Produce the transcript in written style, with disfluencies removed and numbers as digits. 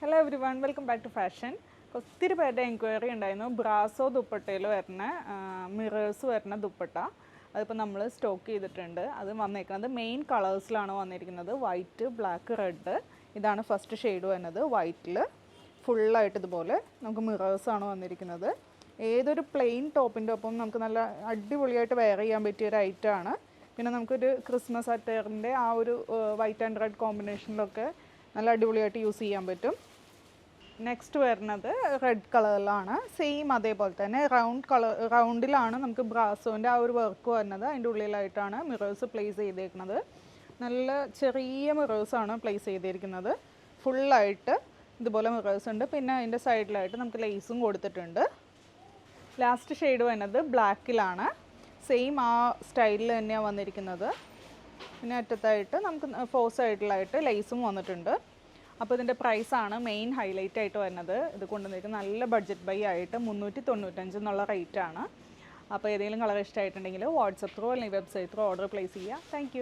Hello everyone, welcome back to fashion. ഒത്തിരി പേരുടെ enquiry ഉണ്ടായിരുന്നു ബ്രാസോ ദുപ്പട്ടയിൽ വരുന്ന മിറേഴ്സ് വരുന്ന ദുപ്പട്ട. അതിപ്പോൾ നമ്മൾ സ്റ്റോക്ക് ചെയ്തിട്ടുണ്ട്. അത് വന്നേക്കുന്നത് മെയിൻ കളേഴ്സിലാണ് വന്നിരിക്കുന്നത്, വൈറ്റ്, ബ്ലാക്ക്, റെഡ്. ഇതാണ് ഫസ്റ്റ് ഷെയ്ഡ് വരുന്നത്. വൈറ്റിൽ ഫുള്ളായിട്ട് ഇതുപോലെ നമുക്ക് മിറേഴ്സാണ് വന്നിരിക്കുന്നത്. ഏതൊരു പ്ലെയിൻ ടോപ്പിൻ്റെ ഒപ്പം നമുക്ക് നല്ല അടിപൊളിയായിട്ട് വെയർ ചെയ്യാൻ പറ്റിയ ഒരു ഐറ്റമാണ്. പിന്നെ നമുക്കൊരു ക്രിസ്മസ് അറ്റയറിൻ്റെ ആ ഒരു വൈറ്റ് ആൻഡ് റെഡ് കോമ്പിനേഷനിലൊക്കെ നല്ല അടിപൊളിയായിട്ട് യൂസ് ചെയ്യാൻ പറ്റും. നെക്സ്റ്റ് വരുന്നത് റെഡ് കളറിലാണ്. സെയിം അതേപോലെ തന്നെ റൗണ്ടിലാണ് നമുക്ക് ബ്രാസോൻ്റെ ആ ഒരു വർക്ക് വരുന്നത്. അതിൻ്റെ ഉള്ളിലായിട്ടാണ് മിറേഴ്സ് പ്ലേസ് ചെയ്തേക്കുന്നത്. നല്ല ചെറിയ മിറേഴ്സാണ് പ്ലേസ് ചെയ്തിരിക്കുന്നത്. ഫുള്ളായിട്ട് ഇതുപോലെ മിറേഴ്സ് ഉണ്ട്. പിന്നെ അതിൻ്റെ സൈഡിലായിട്ട് നമുക്ക് ലേസും കൊടുത്തിട്ടുണ്ട്. ലാസ്റ്റ് ഷെയ്ഡ് വരുന്നത് ബ്ലാക്കിലാണ്. സെയിം ആ സ്റ്റൈലിൽ തന്നെയാണ് വന്നിരിക്കുന്നത്. പിന്നെ അറ്റത്തായിട്ട് നമുക്ക് 4 സൈഡിലായിട്ട് ലേസും വന്നിട്ടുണ്ട്. അപ്പോൾ ഇതിൻ്റെ പ്രൈസാണ് മെയിൻ ഹൈലൈറ്റ് ആയിട്ട് വരുന്നത്. ഇത് കൊണ്ടുവന്നിരിക്കുന്നത് നല്ല ബഡ്ജറ്റ് ബൈ ആയിട്ട് 395 എന്നുള്ള റേറ്റാണ്. അപ്പോൾ ഏതെങ്കിലും കളർ ഇഷ്ടമായിട്ടുണ്ടെങ്കിൽ വാട്സപ്പ് ത്രൂ അല്ലെങ്കിൽ വെബ്സൈറ്റ് ത്രൂ ഓർഡർ പ്ലേസ് ചെയ്യുക. താങ്ക്